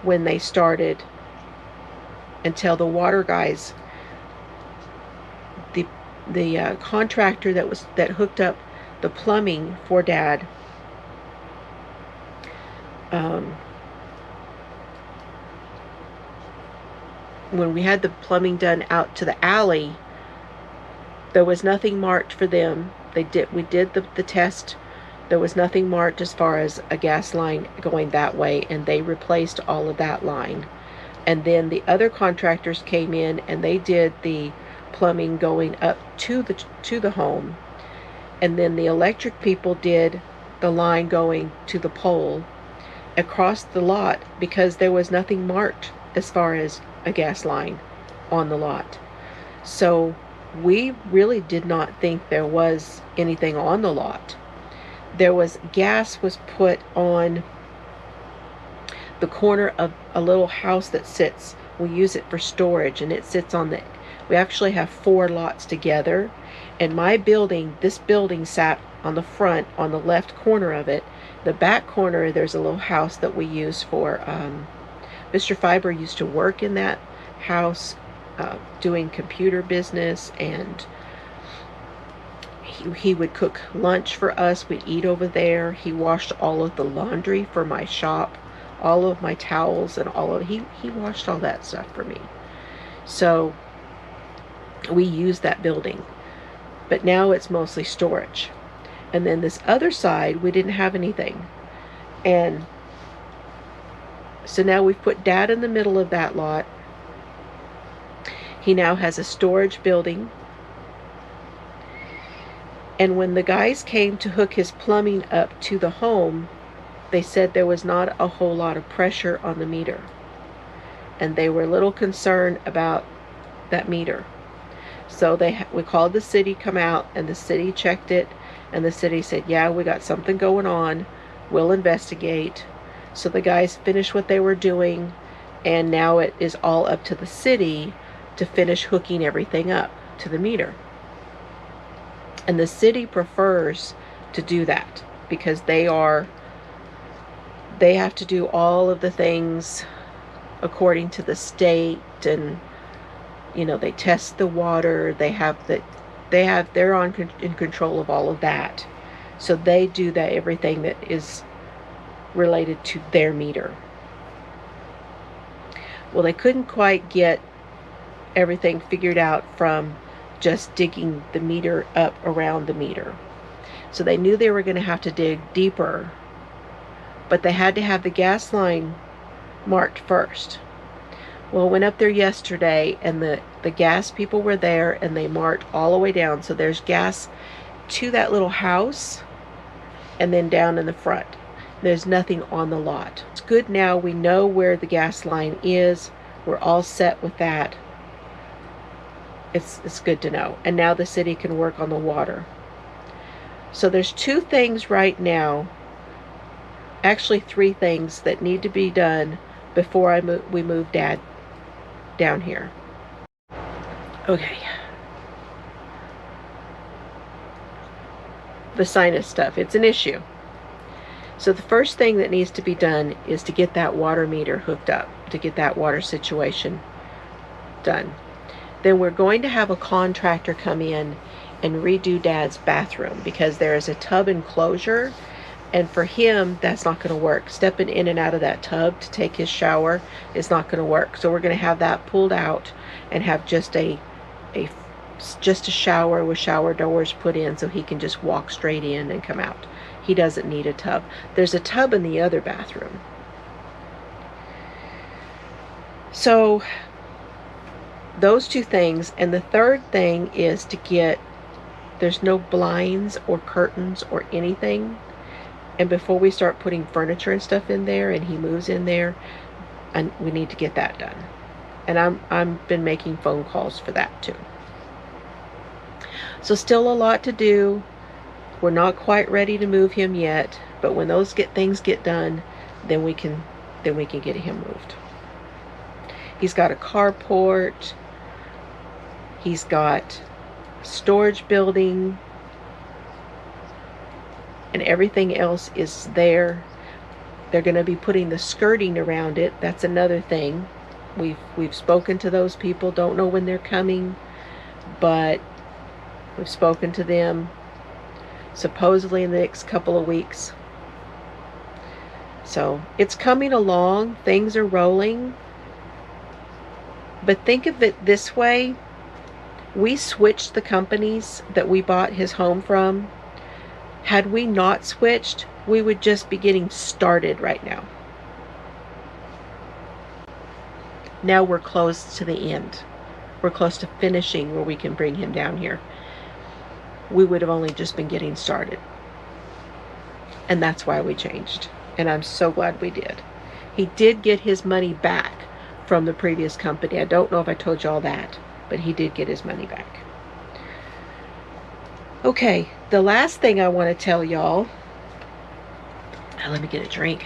when they started, until the water guys, the contractor that hooked up the plumbing for Dad, when we had the plumbing done out to the alley, there was nothing marked for them. We did the test. There was nothing marked as far as a gas line going that way, and they replaced all of that line. And then the other contractors came in and they did the plumbing going up to the home. And then the electric people did the line going to the pole across the lot, because there was nothing marked as far as a gas line on the lot. So we really did not think there was anything on the lot. There was gas was put on the corner of a little house that sits, we use it for storage, and it sits on we actually have 4 lots together, and this building sat on the front, on the left corner of it. The back corner, there's a little house that we use for, Mr. Fiber used to work in that house, doing computer business, and he would cook lunch for us. We'd eat over there. He washed all of the laundry for my shop, all of my towels, and he washed all that stuff for me. So we use that building, but now it's mostly storage. And then this other side, we didn't have anything, and so now we've put Dad in the middle of that lot. He now has a storage building. And when the guys came to hook his plumbing up to the home, they said there was not a whole lot of pressure on the meter. And they were a little concerned about that meter. So we called the city, come out, and the city checked it, and the city said, yeah, we got something going on. We'll investigate. So the guys finished what they were doing, and now it is all up to the city to finish hooking everything up to the meter. And the city prefers to do that because they have to do all of the things according to the state, and they test the water. They're in control of all of that. So they do that, everything that is related to their meter. Well, they couldn't quite get everything figured out from just digging the meter up around the meter. So they knew they were going to have to dig deeper, but they had to have the gas line marked first. Well, I went up there yesterday, and the gas people were there, and they marked all the way down. So there's gas to that little house, and then down in the front. There's nothing on the lot. It's good now. We know where the gas line is. We're all set with that. It's good to know. And now the city can work on the water. So there's 2 things right now, actually 3 things that need to be done before we move Dad down here. Okay. The sinus stuff, it's an issue. So the first thing that needs to be done is to get that water meter hooked up, to get that water situation done. Then we're going to have a contractor come in and redo Dad's bathroom, because there is a tub enclosure And for him, that's not going to work. Stepping in and out of that tub to take his shower is not going to work. So we're going to have that pulled out and have just a shower with shower doors put in so he can just walk straight in and come out. He doesn't need a tub. There's a tub in the other bathroom. So those two things. And the third thing is to get, there's no blinds or curtains or anything. And before we start putting furniture and stuff in there and he moves in there, and we need to get that done. And I've been making phone calls for that too. So still a lot to do. We're not quite ready to move him yet, but when those things get done, then we can get him moved. He's got a carport. He's got a storage building. And everything else is there. They're going to be putting the skirting around it. That's another thing. We've spoken to those people. Don't know when they're coming, but we've spoken to them supposedly in the next couple of weeks. So it's coming along. Things are rolling. But think of it this way. We switched the companies that we bought his home from. Had we not switched, we would just be getting started right now. Now we're close to the end. We're close to finishing where we can bring him down here. We would have only just been getting started. And that's why we changed. And I'm so glad we did. He did get his money back from the previous company. I don't know if I told you all that, but he did get his money back. Okay, the last thing I want to tell y'all, let me get a drink.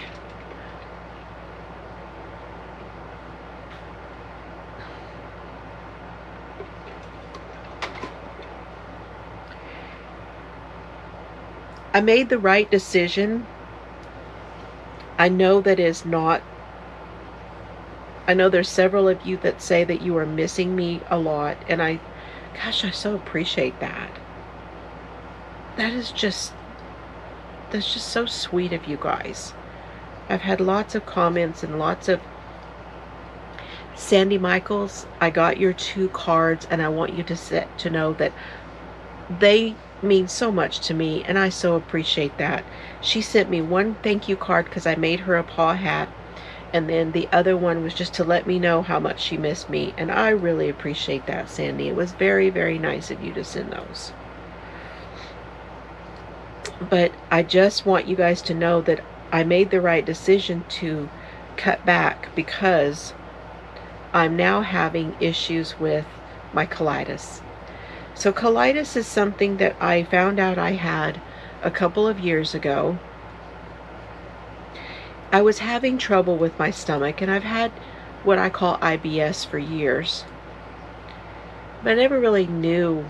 I made the right decision. I know that is not, I know there's several of you that say that you are missing me a lot, and gosh, I so appreciate that. That's just so sweet of you guys. I've had lots of comments and lots of, Sandy Michaels, I got your 2 cards, and I want you to know that they mean so much to me, and I so appreciate that. She sent me one thank you card because I made her a paw hat, and then the other one was just to let me know how much she missed me, and I really appreciate that, Sandy. It was very, very nice of you to send those. But I just want you guys to know that I made the right decision to cut back because I'm now having issues with my colitis. So colitis is something that I found out I had a couple of years ago. I was having trouble with my stomach, and I've had what I call IBS for years. But I never really knew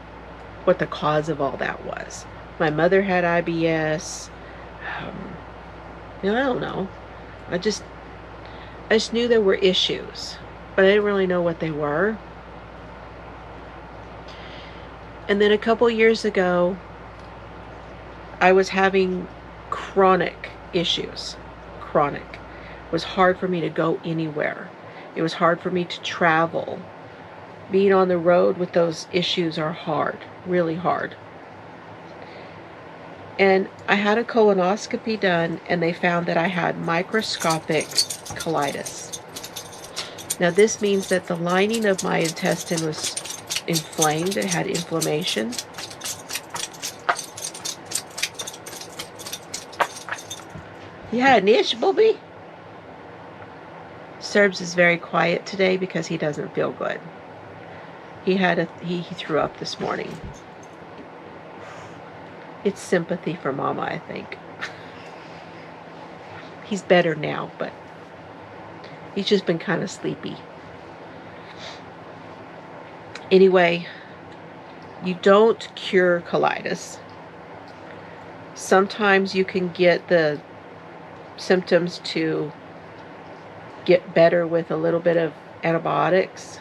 what the cause of all that was. My mother had IBS. I don't know. I just knew there were issues, but I didn't really know what they were. And then a couple years ago, I was having chronic issues. Chronic. It was hard for me to go anywhere. It was hard for me to travel. Being on the road with those issues are hard, really hard. And I had a colonoscopy done, and they found that I had microscopic colitis. Now this means that the lining of my intestine was inflamed. It had inflammation. You had an itch, Bobby? Serbs is very quiet today because he doesn't feel good. He threw up this morning. It's sympathy for Mama, I think. He's better now, but he's just been kind of sleepy. Anyway, you don't cure colitis. Sometimes you can get the symptoms to get better with a little bit of antibiotics.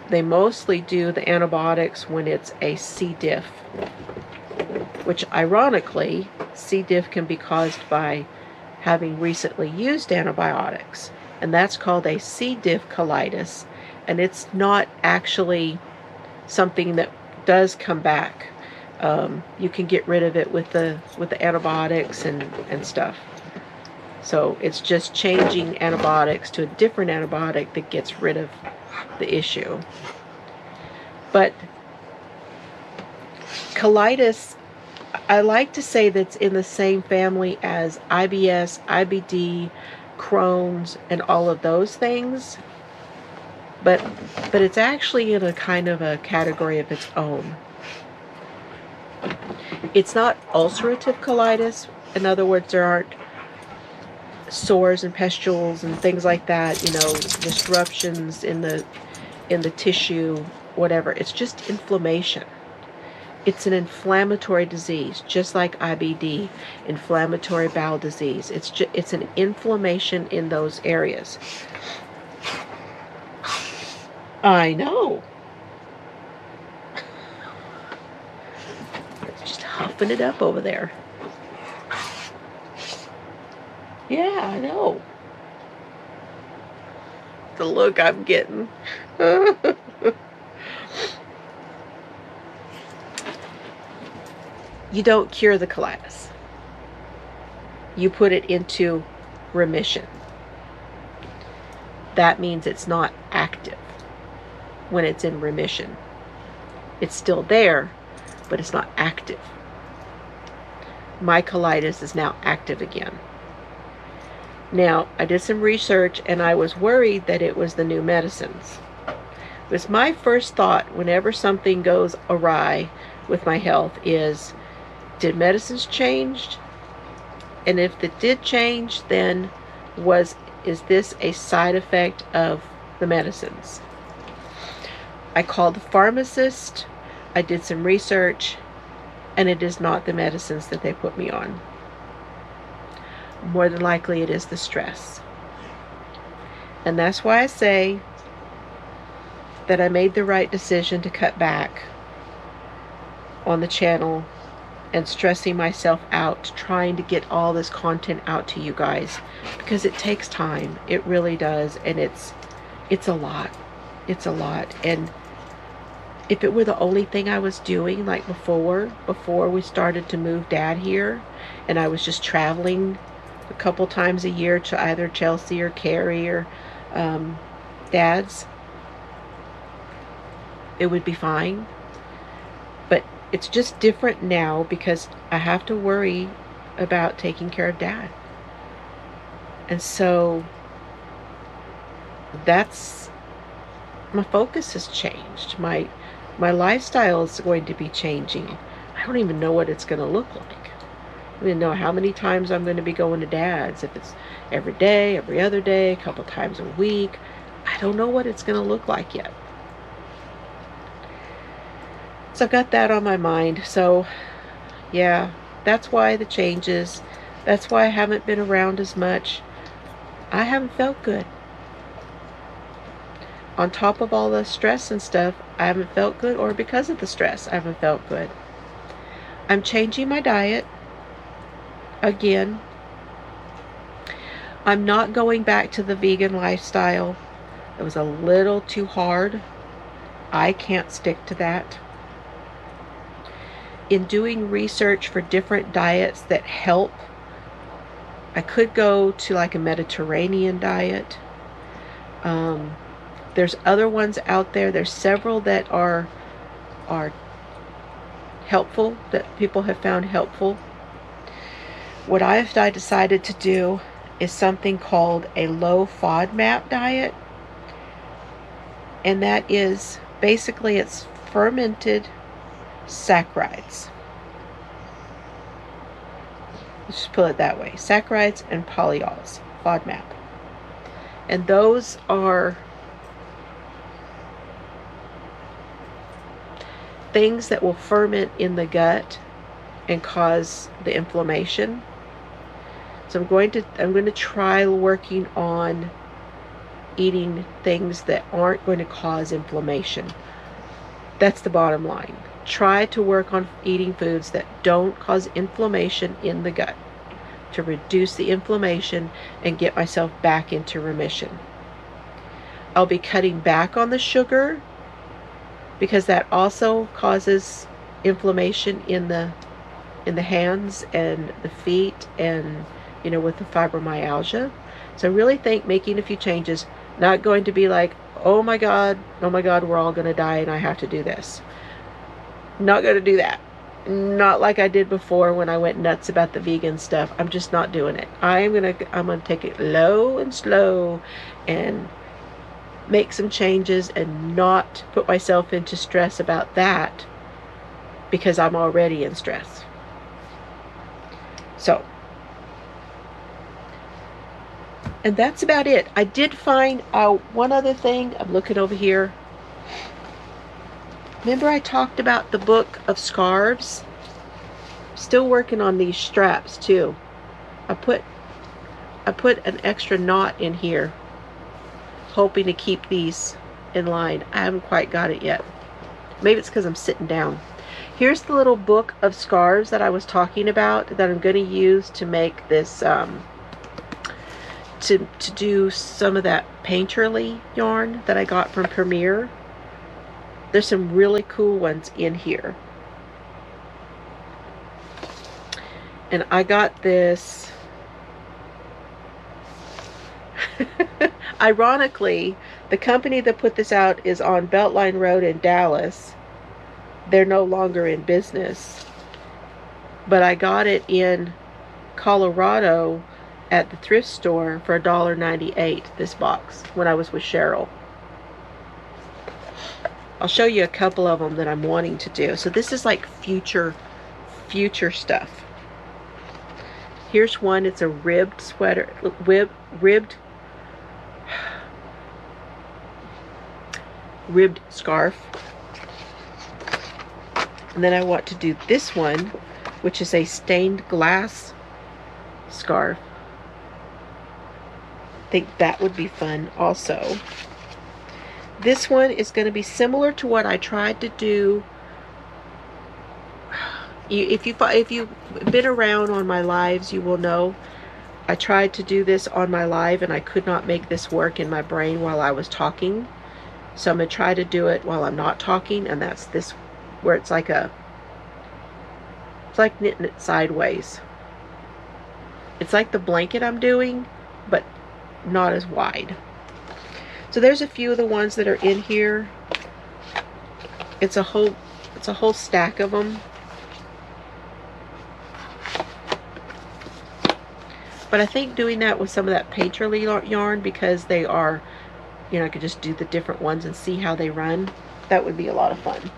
They mostly do the antibiotics when it's a C. diff, which ironically, C. diff can be caused by having recently used antibiotics, and that's called a C. diff colitis, and it's not actually something that does come back. You can get rid of it with the antibiotics and stuff. So it's just changing antibiotics to a different antibiotic that gets rid of the issue. But colitis, I like to say that's in the same family as IBS, IBD, Crohn's, and all of those things. But it's actually in a kind of a category of its own. It's not ulcerative colitis. In other words, there aren't sores and pustules and things like that, you know, disruptions in the tissue, whatever. It's just inflammation. It's an inflammatory disease, just like IBD, inflammatory bowel disease. It's an inflammation in those areas. I know. It's just huffing it up over there. Yeah, I know. The look I'm getting. You don't cure the colitis. You put it into remission. That means it's not active when it's in remission. It's still there, but it's not active. My colitis is now active again. Now, I did some research and I was worried that it was the new medicines. It was my first thought whenever something goes awry with my health is, did medicines change? And if it did change, then is this a side effect of the medicines? I called the pharmacist, I did some research, and it is not the medicines that they put me on. More than likely it is the stress. And that's why I say that I made the right decision to cut back on the channel and stressing myself out, trying to get all this content out to you guys, because it takes time. It really does. And it's a lot. It's a lot. And if it were the only thing I was doing, like before we started to move Dad here, and I was just traveling a couple times a year to either Chelsea or Carrie or Dad's, it would be fine. But it's just different now because I have to worry about taking care of Dad. And so that's, my focus has changed. My lifestyle is going to be changing. I don't even know what it's going to look like. I don't even know how many times I'm going to be going to Dad's. If it's every day, every other day, a couple times a week. I don't know what it's going to look like yet. So I've got that on my mind. So yeah, that's why the changes. That's why I haven't been around as much. I haven't felt good. On top of all the stress and stuff, I haven't felt good, or because of the stress, I haven't felt good. I'm changing my diet again. I'm not going back to the vegan lifestyle. It was a little too hard. I can't stick to that. In doing research for different diets that help, I could go to like a Mediterranean diet. There's other ones out there. There's several that are helpful, that people have found helpful. What I decided to do is something called a low FODMAP diet. And that is basically, it's fermented saccharides. Let's just put it that way. Saccharides and polyols, FODMAP. And those are things that will ferment in the gut and cause the inflammation. So I'm going to try working on eating things that aren't going to cause inflammation. That's the bottom line. try to work on eating foods that don't cause inflammation in the gut, to reduce the inflammation and get myself back into remission. I'll be cutting back on the sugar because that also causes inflammation in the hands and the feet, and with the fibromyalgia. So I really think making a few changes, not going to be like, oh my God, we're all going to die and I have to do this. Not going to do that. Not like I did before when I went nuts about the vegan stuff. I'm just not doing it. I'm gonna take it low and slow and make some changes and not put myself into stress about that, because I'm already in stress. So, and that's about it. I did find out one other thing. I'm looking over here. Remember I talked about the book of scarves? Still working on these straps too. I put an extra knot in here, hoping to keep these in line. I haven't quite got it yet. Maybe it's because I'm sitting down. Here's the little book of scarves that I was talking about that I'm going to use to make this, to do some of that painterly yarn that I got from Premier. There's some really cool ones in here. And I got this. Ironically, the company that put this out is on Beltline Road in Dallas. They're no longer in business. But I got it in Colorado at the thrift store for $1.98, this box, when I was with Cheryl. I'll show you a couple of them that I'm wanting to do. So this is like future stuff. Here's one. It's a ribbed sweater, ribbed scarf. And then I want to do this one, which is a stained glass scarf. I think that would be fun also. This one is going to be similar to what I tried to do. If you've been around on my lives, you will know I tried to do this on my live and I could not make this work in my brain while I was talking. So I'm going to try to do it while I'm not talking, and that's this, where it's like knitting it sideways. It's like the blanket I'm doing, but not as wide. So there's a few of the ones that are in here. It's a whole stack of them. But I think doing that with some of that painterly yarn, because they are, I could just do the different ones and see how they run. That would be a lot of fun.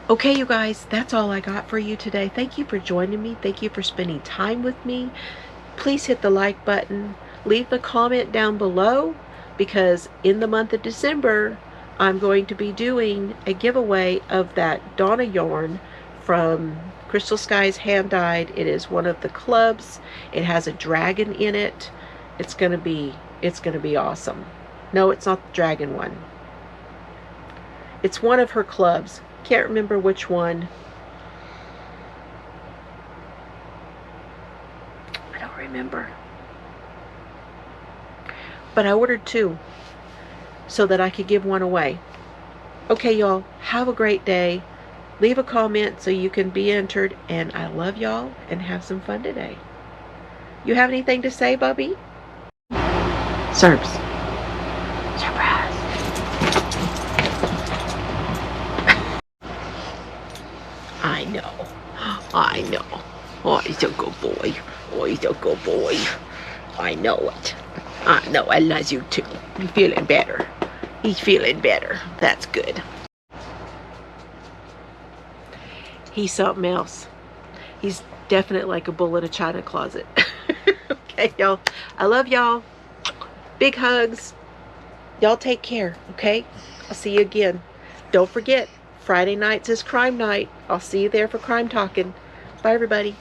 Okay, you guys, that's all I got for you today. Thank you for joining me. Thank you for spending time with me. Please hit the like button. Leave a comment down below, because in the month of December, I'm going to be doing a giveaway of that Donna yarn from Crystal Skies Hand Dyed. It is one of the clubs. It has a dragon in it. It's gonna be awesome. No, it's not the dragon one. It's one of her clubs. Can't remember which one. I don't remember. But I ordered 2 so that I could give one away. Okay, y'all, have a great day. Leave a comment so you can be entered, and I love y'all, and have some fun today. You have anything to say, Bubby? Serbs. Surprise. I know. Oh, he's a good boy. Oh, he's a good boy. I know it. I know, I love you too. You feeling better? He's feeling better. That's good. He's something else. He's definitely like a bull in a china closet. Okay, y'all. I love y'all. Big hugs. Y'all take care, okay? I'll see you again. Don't forget, Friday nights is crime night. I'll see you there for crime talking. Bye, everybody.